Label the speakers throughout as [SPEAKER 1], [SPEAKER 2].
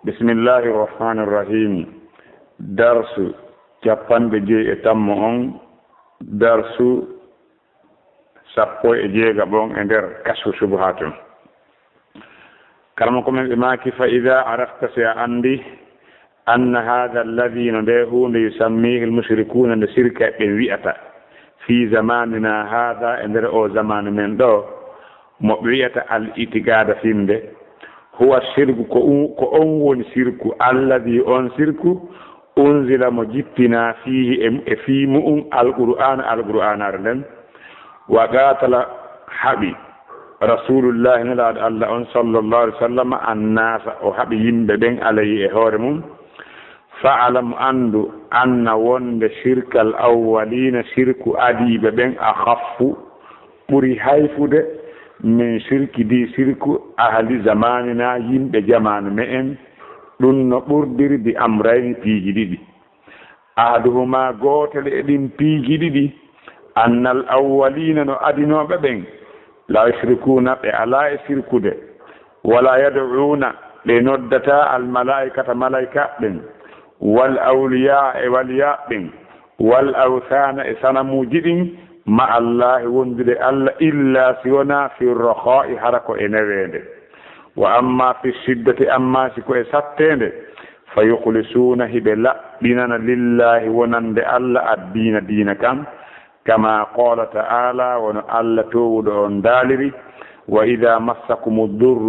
[SPEAKER 1] بسم الله الرحمن الرحيم. درس جابان بجي اتامون درس سابو اجي غابون اندر كشف شبهات. كلامكم الماكي فإذا عرفت سيعندي أن هذا الذي نديه يسميه المشركون الشركة بالوئة في زماننا هذا اندر او زمان من دو مبوئة الاتقاد فيمده هو الشرك كأون شرك الذي أن شرك أنزل مجتنا فيه في مؤن القرآن أرلن وقاتل حبي رسول الله صلى الله عليه وسلم الناس وحبي ينبدن عليه هورمون فعلم أن وند شرك الأولين شرك أديب بن أخف بري هايفود من شرك دي شرك أهل زماننا ينب جمان مئن دون بردر دي أمرين بيجدي أحدهما قوتل إدين بيجدي أن الأولين أدنوا ببن لا يشركون لا يشركون ولا يدعون لندتا الملائكة ملائكة بن والأولياء والياء بن والأوثان سنم جدين مع الله وندد الله إلا سيونا في الرخاء حركو إنوين وأما في الشدة أما سكو إساتين فيخلصون هبلا ديننا لله ونند الله الدين دينكم كما قال تعالى ون الله تودون دالري وإذا مسكم الضر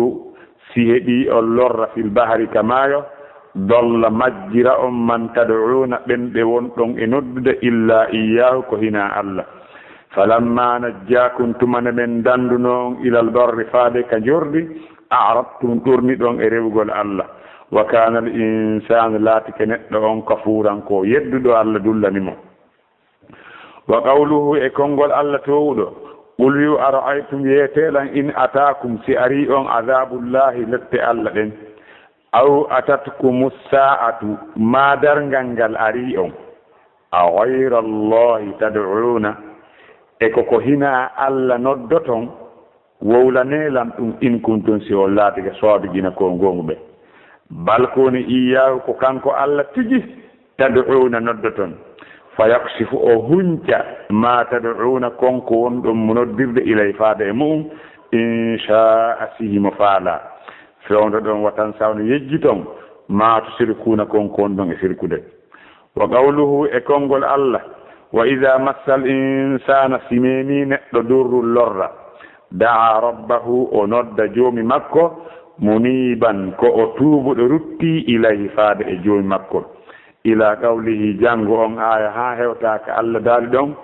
[SPEAKER 1] سيهدي اللر في البحر كما ضل مجرى من تدعون بن بونتون إند إلا إياه كهنا الله فلما نجاكم تمن من دندنون إلى البر فادك جردي أعرضتم ترمدون إريوغل الله وكان الإنسان لا تكنتون كفورا كو يددو الله دلنمو وقوله إكونغل الله تودو قل يو أرأيتم يتيلا إن أتاكم سيأريون عذاب الله لت الله أو أتتكم الساعة ما درنغنغل أريون أغير الله تدعون eko hina alla noddoton wowlanelam ɗum in kuntum si o laatiga soodo gina ko gonɓe balkoni iyahu ko kanko alla tigi tad'una noddoton fa yaksifu o hunca ma tad'una konko wonɗon mo noddirde ilay faada e mum inchaa sihimo faala fewndo ɗon watan sawno yejjiton ma tusirkuna konko wonɗon e sirkude wa qawluhu e konngol allah وإذا مس الإنسان سمينين ضر اللر دعا ربه ونود جومي مكو منيبا كأتوب رتي إليه فاد جومي مكو إلى قوله جانغو أن آية ها هوتاك ألا دالدون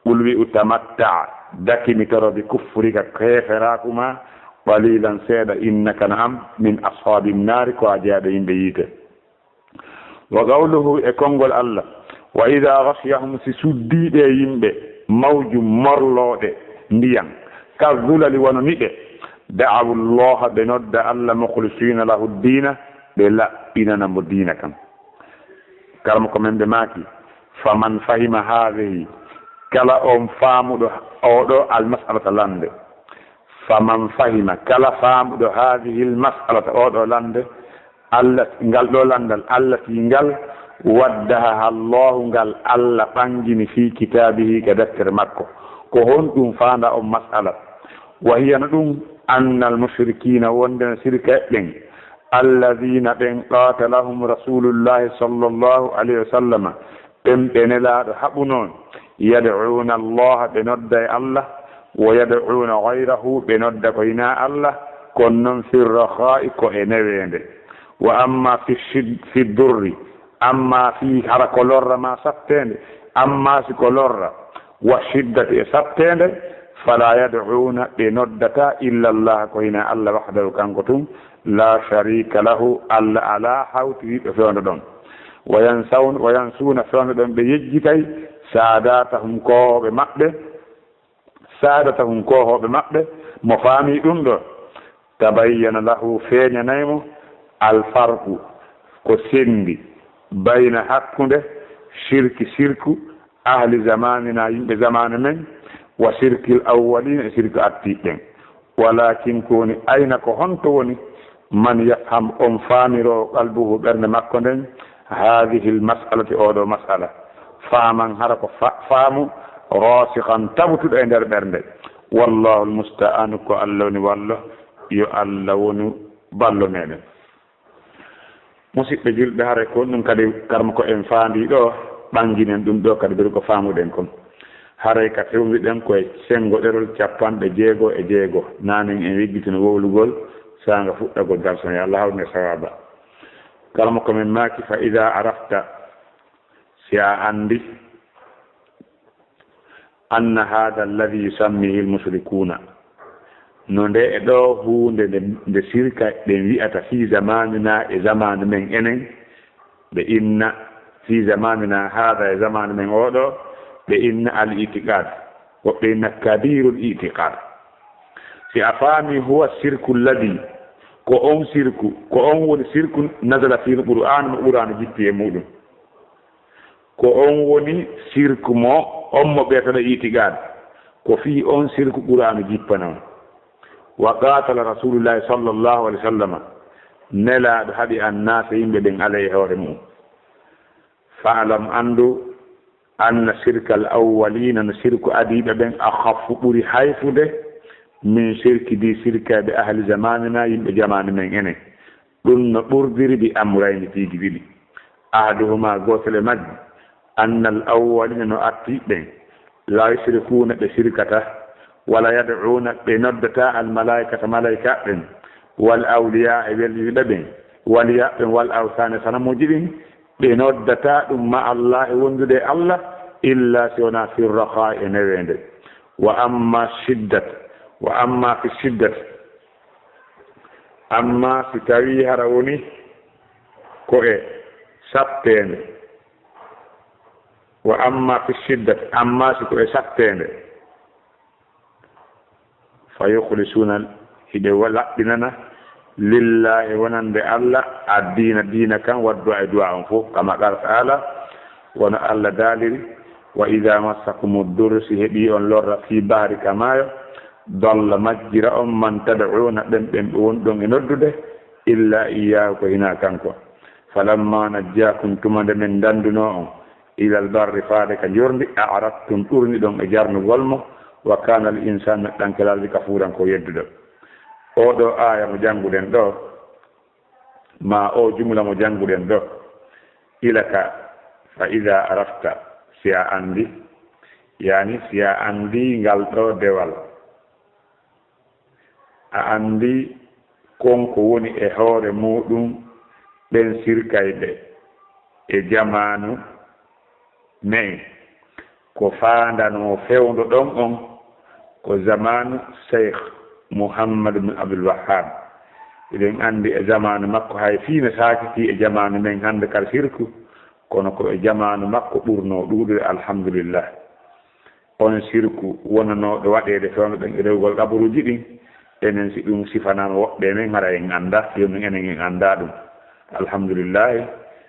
[SPEAKER 1] قل أتمتع دكي متر بكفرك كيف راكما قليلا سيدا إنك نعم من أصحاب النار كواجادين بيته وقوله إكونغول الله وإذا غشيهم سسدي يمبه موج مرلود ndiyam kazulali wono niɓe da'awu Allah ɓe nodda Allah mukhlisina lahu dina ɓe laɓɓinana mo dina kam kalmo ko men ɓe maaki faman fahima hadihi kala on faamuɗo oɗo almasalata lande faman fahima kala faamuɗo hadihi almasalata oɗo lande Allah ngal ɗo landal allati ngal waddaha Allahu ngal Allah ɓangini fi kitabihi ka deftere makko ko hon ɗum faanda on masala wa hiya no ɗum anna almushrikina wondena sirka ɓen alladina ɓen qatalahum rasulullahi sallllahu alayhi wa sallam ɓen ɓenelaɗo haɓu noon yad'una Allah ɓe nodda e Allah wa yad'una gayrahu ɓe nodda ko hina Allah kono noon fi rraha'i ko e newende wa amma fi durri amma fi hara ko lorra ma sattende amma si ko lorra wa shiddati e sattende fala yad'una ɓe noddata illa Allah ko hina Allah wahdahu kanko tum la sharika lahu Allah ala hawtiɗo fewndo ɗon wa yansuna fewndo ɗon ɓe yejjitay sadatahum kohoɓe maɓɓe mo faami ɗum ɗo tabayyana lahu feeñanaymo alfarqu ko sendi bayna hakkunde shirku ahli zamanina yimɓe zamane men wa shirki l awwalina e shirku attiɓɓen walakin ko woni ayna ko honto woni man yafham on faamiro qalbuhu ɓernde makko nden hadihi lmasalati oɗo masala faaman hara ko faamu rasihan tabtuɗo e nder ɓernde wallahu almusta'anu ko allah woni wallo yo allah woni ballo meɗen musidɓe julɓe hare ko ɗum kadi karma ko en faandi ɗo ɓanginen ɗum ɗo kadi ɓuri ko faamuɗen kon haray ka fewmiɗen koye sengo ɗerol 66 nanen en wiggitino wowlugol sanga fuɗɗagol darson yo allah hawne sawaba kalma komin maaki fa ida arafta si a andi anna hada alladi yusammihi lmushrikuna no nde e ɗo hunde nde sirka ɗen wi'ata fi zamanina e zamanu men enen ɓe inna fi zamanina hada e zamanu men oɗo ɓe inna al itiqad woɓɓe inna kabirul itiqad si a faami huwa sirku lladi ko on sirku ko on woni sirku nasala fi qur'an mo ɓurano jippi e muɗum ko on woni sirku mo on mo ɓeetoɗo itiqad ko fi on sirku ɓurano jippanama wa qatala rasulullahi sallllahu alih w sallam nelaɗo haɗi annasa yimɓe ɓen ala e hoore mum faalam andu anna sirka al awwalina no sirku adiɓe ɓen akhaffu ɓuri hayfude min sirki di sirkaɓe ahli zamanina yimɓe jamanu men enen ɗum no ɓurdiri bi amrayni piiji ɗiɗi ahaduhuma gotele majji anna al awwalina no atti ɓen la yusrikuna ɓe sirkata wala yad'una ɓe noddata al malaikata malaika ɓen wal awliya e welliɓe ɓen waliya ɓen wal awsane sanamuji ɗin ɓe noddata ɗum ma allah e wondude allah illa si wona fi raha e newende wa amma fi shiddat amma si tawi hara woni ko e sattende wa amma fi shiddat amma si ko e sattende fa yukhlisuna hiɓe laɓɓinana lillahi wonande allah addina diina kan waddu e duwa on fof kama qala taala wono allah daaliri wa ida massakum durru si heeɓi on lorra fi bahri kamayo dalla majjira on man tad'una ɓen ɓe wonɗon e noddude illa iyahu ko hina kanko falamma najjakum tumande men danduno on ilal barri faade ka jorndi a'radtum ɓurni ɗon e jarnugol mo wa kana al insan neɗɗankelalde kafuran ko yedduɗo oɗo aya mo jannguɗen ɗo ma o jumla mo jannguɗen ɗo ilaka fa ida arafta si a andi yani si a andi ngal ɗo dewal a andi konko woni e hoore muɗum ɓen sirkayɓe e jamanu men ko faandano fewndo ɗon on ko zamanu cheikh mouhammad bin abdoul wahhab eɗen andi e zamanu makko hay fiino sakiti e jamanu men hande kala sirku kono ko e jamanu makko ɓurno ɗuuɗude alhamdulillah on sirku wonanoɗo waɗede fewndo ɗen e rewgol ƙabaruji ɗin enen si ɗum sifanama woɓɓe men hara en anda yonum enen en anda ɗum alhamdulillahi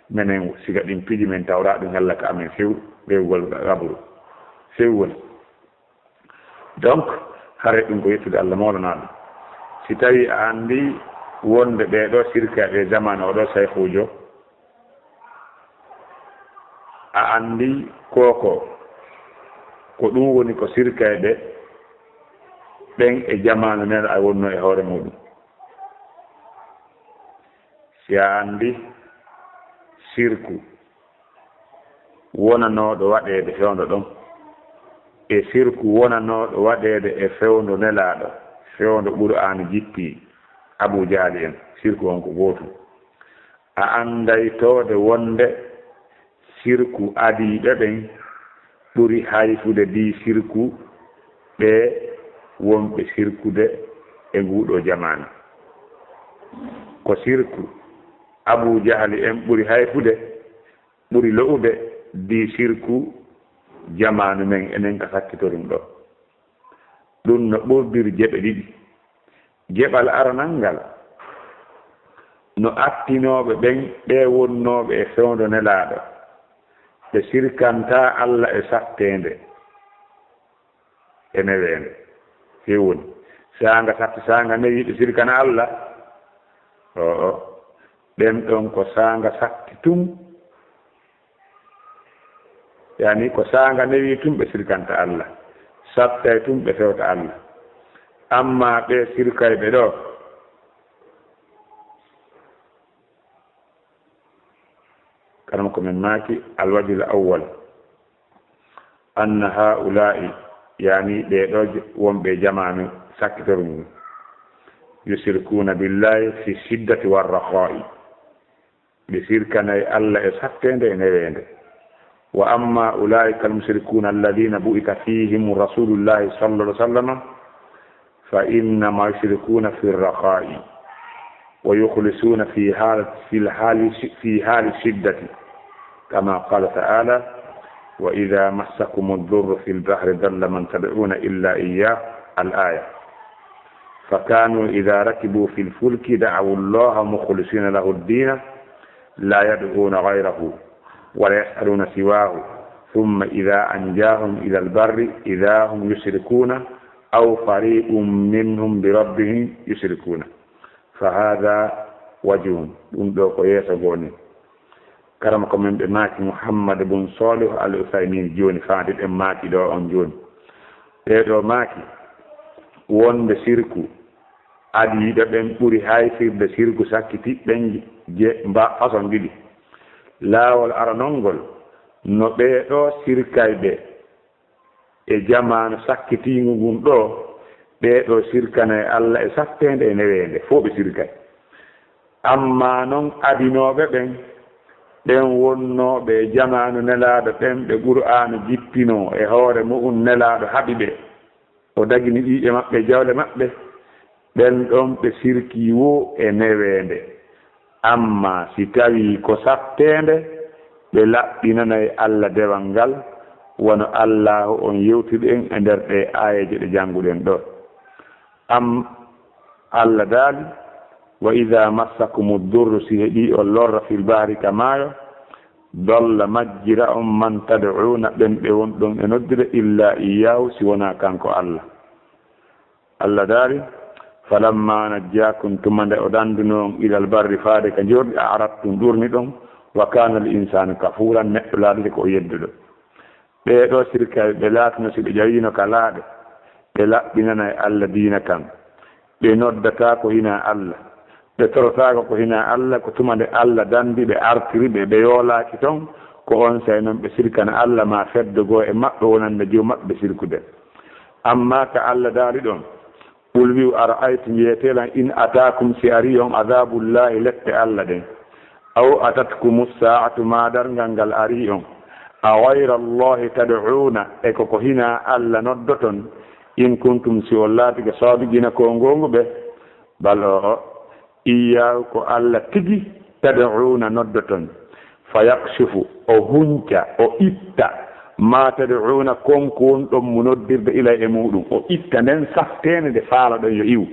[SPEAKER 1] minen siga ɗin piiji men tawra ɗum hella ka amen few rewgol ƙabaru fewwoni donc hare ɗum ko yettude allah mawlanaɗo si tawi a andi wonde ɓeɗo sirkaɓe zamane oɗo sayhujo a andi koko ko ɗum woni ko sirkaɓe ɓen e jamanu nen a wonno e hoore muɗum si a andi sirku wonanoɗo waɗede fewndo ɗon e sirku wonanoɗo waɗede e fewndo nelaɗo fewndo qur'an jippi abou jahali en sirku on ko gootum a andaytode wonde sirku adiɓe ɓen ɓuri hayfude di sirku ɓe wonɓe sirkude e nguɗo jamanu ko sirku abou jahali en ɓuri hayfude ɓuri lo'ude di sirku jamanu men enen ka sakkitorum ɗo ɗum no ɓurdiri jeɓe ɗiɗi jeɓal aranal ngal no attinoɓe ɓen ɓe wonnoɓe e fewndo nelaɗo ɓe sirkanta allah e sattende e newende fewoni sanga satti sanga newi ɓe sirkana allah ɗen ɗon ko saanga sakki tum yani ko saanga newi tum ɓe sirkanta Allah sattay tum ɓe fewta Allah amma ɓe sirkayɓe ɗo kanam ko min maaki alwajil awwal anna haula'i yani ɓeɗo wonɓe jamanu sakkitormum yusirkuna billahi fi shiddati warrakhai ɓe sirkanay Allah e sattende e newende wa amma ulaika almushrikuna alladina bu'ita fihim rasulullahi sallallahu alaihi wasallam fa innama yushrikuna fi rrakhai wa yukhlisuna fi hali shiddati kama qala ta'ala wa idha massakum ad-durru fil bahri dalla man tad'una illa iyyah al-aya فكانوا إذا ركبوا في الفلك دعوا الله مخلصين له الدين لا يدعون غيره ولا يسألون سواه ثم إذا أنجاهم إلى البر إذا هم يشركون أو فريق منهم بربهم يشركون فهذا وجه دوكو يسغوني كرمكم من بماكي محمد بن صالح العثيمين جوني فادي ماكي دو أون جوني دو ماكي wonde sirku adiiɗo ɓen ɓuri haysirde sirku sakkiti ɓen je mba façon ɗiɗi laawol aranolngol no ɓeeɗo sirkayɓe e jamanu sakkitingu ngun ɗo ɓeeɗo sirkana e Allah e sattende e newende fof ɓe sirkay amma noon adinooɓe ɓen ɓen wonnooɓe e jamanu nelaaɗo ɓen ɓe Qur'anu jippino e hoore mu'um nelaaɗo haɓi ɓe o dagini ɗiɗe maɓɓe jawle maɓɓe ɓen ɗon ɓe sirki wo e newende amma si tawi ko sattende ɓe laɓɓinanayi Allah dewal ngal wono Allah on yewtiɗen e nder ɗe ayeje ɗe jannguɗen ɗo am Allah daali wa ida massakum durru si heeɓi on lorra fil bahri ka maayo dolla majjira on man tad'una ɓen ɓe won ɗon e noddude illa iyahu si wona kanko Allah Allah daari falamma najjakum tumande o dandunoon ilal barri faade ka jorɗi a arattum ɗurni ɗon wa kana al insanu kafuran neɗɗo laaɗude ko o yedduɗo ɓeeɗo sirkaɓe ɓe laatino si ɓe ƴawino ka laaɗe ɓe laɓɓinana e Allah diina kan ɓe noddata ko hina Allah ɓe torotako ko hina Allah ko tumande Allah dandi ɓe artiri ɓe ɓe yoolaki toon ko on say noon ɓe sirkana Allah ma feddogo e maɓɓe wonande joom maɓɓe sirkude amma ka Allah daari ɗon qul wiu ara'aytum wiyetelan in atakum si ari on adabullahi lette Allah ɗen aw atatkum saatu ma dargal ngal ari on a gayra allahi tad'una e koko hina Allah noddoton in kuntum si on laatike saabijina ko ngongu ɓe bal o iyahu ko Allah tigi tad'una noddoton fa yakshifu o hunca o itta ma tad'una konko won ɗon mo noddirde ilay e muɗum o itta nden saftene nde faala ɗon yo iw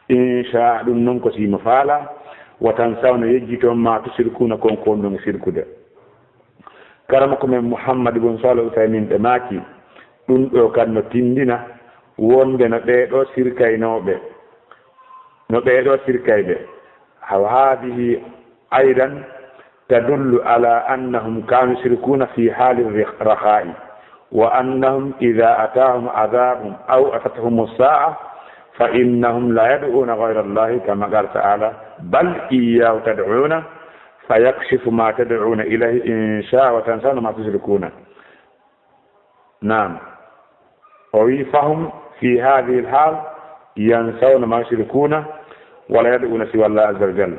[SPEAKER 1] inchaa ɗum noon ko simo faala watan sawno yejjiton ma tusirkuna konko won ɗon sirkude karama ko men Muhammad ibn Salih Uthaymin ɓe maaki ɗum ɗo kad no tindina wonde no ɓeeɗo sirkayɓe هذه أيضا تدل على أنهم كانوا يشركون في حال الرخاء وأنهم إذا أتاهم عذاب أو أتتهم الساعة فإنهم لا يدعون غير الله كما قال تعالى بل إياه تدعون فيكشف ما تدعون إليه إن شاء وتنسون ما تشركون نعم فهم في هذه الحال ينسون ما يشركون wala yad'una siwa Allah azza wa jalla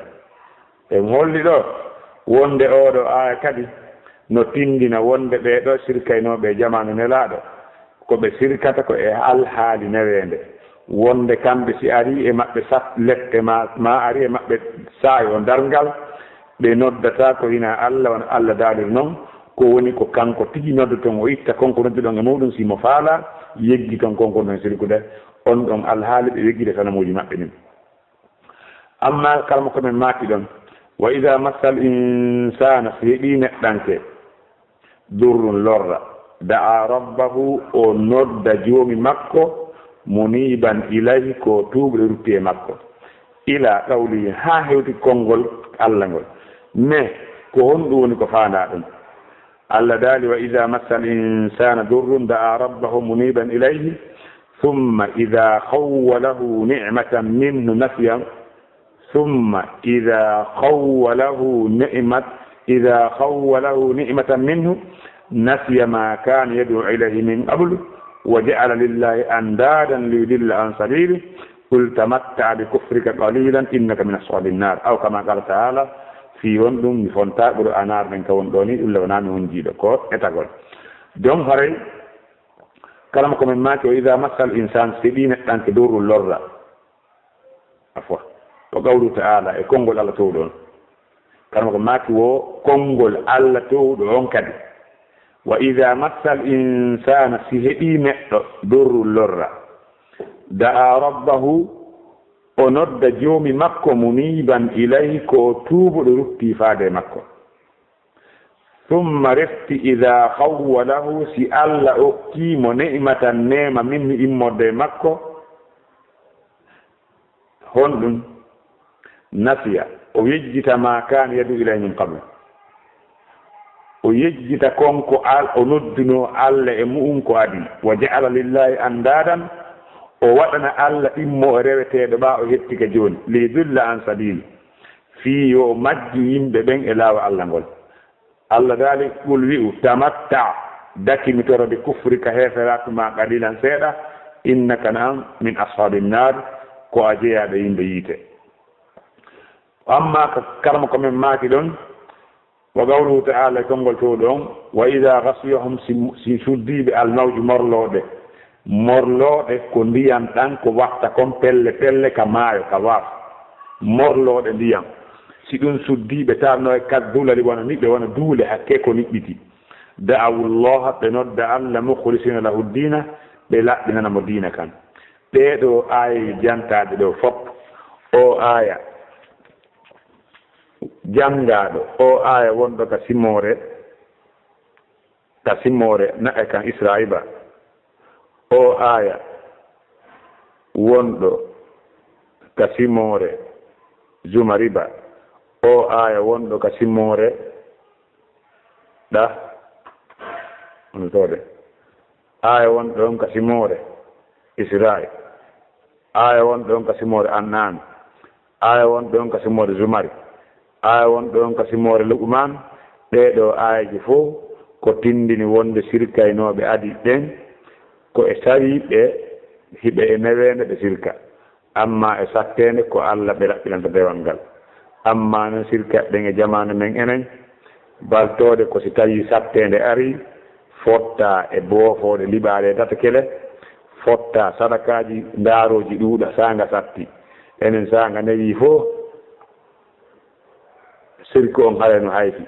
[SPEAKER 1] e holli ɗo wonde oɗo aya kadi no tindina wonde ɓeeɗo sirkaynoɓe jamanu nelaaɗo ko ɓe sirkata ko e alhaali newende wonde kamɓe si ari e maɓɓe lette ma ari e maɓɓe saayi o darngal ɓe noddata ko hina Allah wona Allah daalir noon ko woni ko kanko tigi noddoton o itta konko nodduɗon e muɗum simo faala yeggi ton konko ɗon sirkude on ɗon alhaali ɓe yeggide sanamuji maɓɓe nin amma kalma ko men maaki ɗon wa ida massal insana so heeɓi neɗɗanke durrun lorra da'a rabbahu o nodda joomi makko muniban ilayhi ko tuuɓre rutti e makko ila qawli ha hewti kongol Allah ngol mais ko honɗum woni ko faanda ɗum Allah daali wa ida massa al insana durrun da'a rabbahu muniban ilayhi thumma ida khawwalahu ni'matan minhu nasiya ثم إذا خوله نعمة منه نسي ما كان يدعو إليه من قبل وجعل لله أندادا ليضل عن سبيله قل تمتع بكفرك قليلا إنك من أصحاب النار أو كما قال تعالى في وندم فونتا بر أنار من كون دوني إلا ونام هنجيد كوت إتقول جم هري كلامكم من مات وإذا مس الإنسان سبين أن تدور اللرة عفوا وقوله تعالى كونغول الله تودون كلامكم مات وكونغول الله تودون كذي وإذا مس الإنسان سبين دور اللرة دعا ربه ونود جومي مكو منيبا إليه كوتوب لرتي فاد مكو ثم رفت إذا خوله سأل أقيم نعمة النعمة منه إمود مكو هون نسي ويجت ما كان يدعو إليه من قبل ويجت كونكو آل وندنو آل إمؤنكو أدي وجعل لله أندادا o waɗana Allah immo reweteɗo ɓa o hettika joni li dulla an sabil fi yo majji yimɓe ɓen e laawa Allah ngol Allah daali ɓul wi'u tamatta dakkimitoro bi kufrika heferatuma qalilan seeɗa innaka nan min ashabin nar ko a jeeyaɓe yimɓe yiite amma karma komin maaki ɗon wa qawluhu ta'ala konngol to ɗon wa ida gasiyahum si suddiɓe almawju morlooɗe ko ndiyam ɗan ko watta kon pelle ka maayo ka waaf morlooɗe ndiyam si ɗum suddiiɓe tarno e kaddulali wona niɓɓe wona duule hakke ko niɓɓiti da'awullaha ɓe nodda Allah mukhlisina lahu dina ɓe laɓɓinanamo diina kan ɗeɗo aya jantaɗe ɗo fof o aya jangaɗo o aya wonɗo ka simmore naɓe kan Israila o aya wonɗo ka simore Zumariba o aya wonɗo ka simore ɗa on tode aya wonɗo ɗon ka simore Israil aya wonɗo ɗon ka simore An'am aya wonɗo ɗon ka simore Zumari aya wonɗo ɗon ka simore Luqman ɗeɗo ayaji fof ko tindini wonde sirkaynoɓe adi ɗen ko e tawiɓe hiɓe e newende ɓe sirka amma e sattende ko Allah ɓe raɓɓinanta dewal ngal amma noon sirka ɗen e jamanu men enen baltode ko si tawi sattende ari fotta e boofode liɓaɗe e tatakele fotta sadakaji ndaaroji ɗuuɗa sanga satti enen sanga newi fof sirku on haale no hayti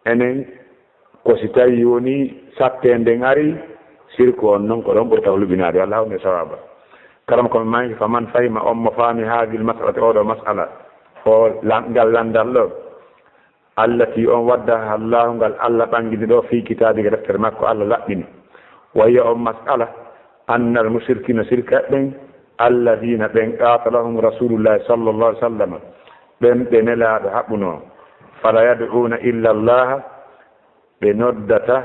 [SPEAKER 1] enen ko si tawi woni sattende ari sirku on noon ko ɗon ɓurta hulɓinade Allah hawne sawaba kalam komi manki faman fahima on mo faami hadi lmasalati oɗo masala o ngal landal ɗo allati on wadda allahu ngal Allah ɓangini ɗo fi kitabiga deftere makko Allah laɓɓini wayya on masala anna al mushrikina sirka ɓen alladina ɓen qatalahum rasulullahi sallallahu alih w sallam ɓen ɓe nelaɗo haɓɓuno fala yad'una illa allaha ɓe noddata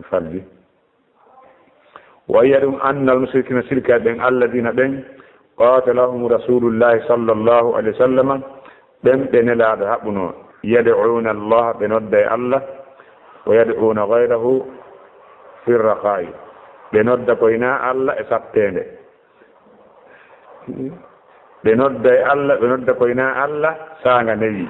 [SPEAKER 1] falli wayya ɗum anna al mushrikina sirka ɓen alladina ɓen qatalahum rasulullahi sallallahu alih w sallam ɓen ɓe nelaɗo haɓɓuno yad'una allaha ɓe nodda e Allah wa yad'una gayrahu fi raqa'i ɓe nodda koyna Allah e sattende ɓe nodda e Allah ɓe nodda koyna Allah sanga newi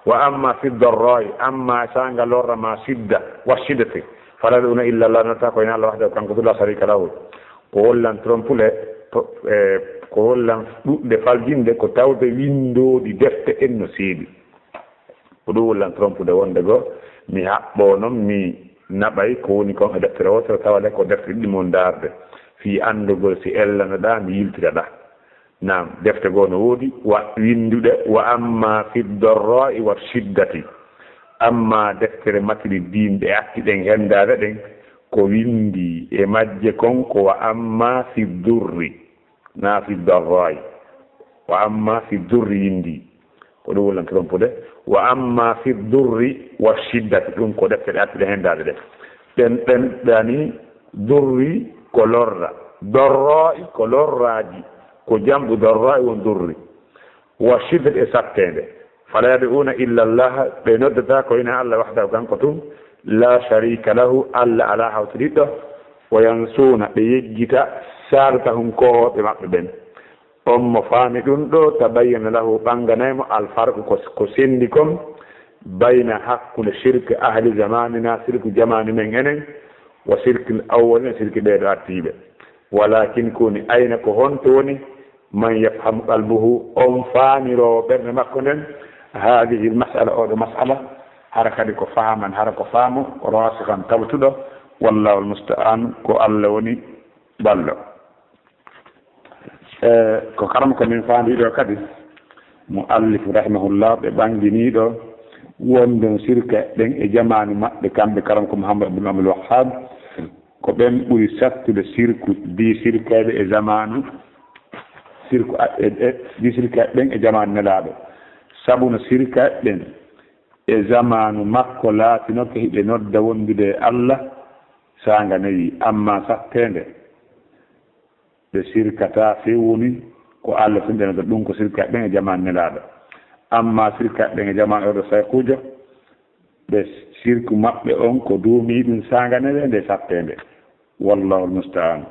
[SPEAKER 1] wa amma fi darra'i amma sanga lorra ma sidda wa shiddati fala yad'una illa Allah nodda koyna Allah wahdahu kanko la sharika lahu ko hollan trompule ko hollan ɗuɗɗe faljinde ko tawde windoɗi defte en no seedi ko ɗum hollan trompude wonde goo mi haɓɓo noon mi naɓay ko woni kon e deftere wotere tawale ko defte ɗiɗi mon darde fi andugol si ellanoɗa mi yiltiraɗa nam defte goo no woodi wa winduɗe wa amma fi darra'i wa shiddati amma deftere matiɗi dinɗe atti ɗen hendade ɗen ko windi e majje kon ko wa amma fi durri na fi darrai wa amma fi durri windi ko ɗum wollankiron pude wa amma fi durri wa shiddati ɗum ko defte ɗe attude hendade ɗe ɗen ɗani durri ko lorra darrai ko lorraji ko jamɗu darrai won durri wa shiddati e sattede fala yad'una illa allah ɓe noddata ko ina allah wahdahu kanko tum la sharika lahu allah ala hawtiɗiɗɗo wa yansuna ɓe yejjita sadatahum kohoɓe maɓɓe ɓen on mo faami ɗum ɗo tabayyana lahu ɓanganaymo alfarqu ko sendi kon bayna hakkude shirque ahli zamanina sirku jamani men enen wa sirque awwalina sirque ɓeeɗo artiɓe walakin koni ayna ko honto woni man yafhamu qalbuhu on faamirowo ɓernde makko nden hadihi lmasala oɗo masala hara kadi ko faaman hara ko faamo rasihan tabtuɗo wallahu almusta'an ko allah woni ballo ko karam ko min faandiɗo kadi mo allifu rahimahullah ɓe ɓanginiɗo wondon sirka ɗen e jamanu maɓɓe kamɓe karam ko mouhammad ibn abdul wahhab ko ɓen ɓuri sattude sirku di sirkade e zamanu sirku di sirka ɗen e jamanu nelaɗo sabu no sirka ɗen e zamanu makko laatinoke hiɓe nodda wondude allah sanga nayi amma sattende ɓe sirkata fewuni ko allah tinde nodda ɗum ko sirka ɗen e jamanu nelaɗo amma sirka ɗen e jamanu oɗo saykujo ɓe sirku maɓɓe on ko duumi ɗum sanga nede nde sattende wallahu almusta'an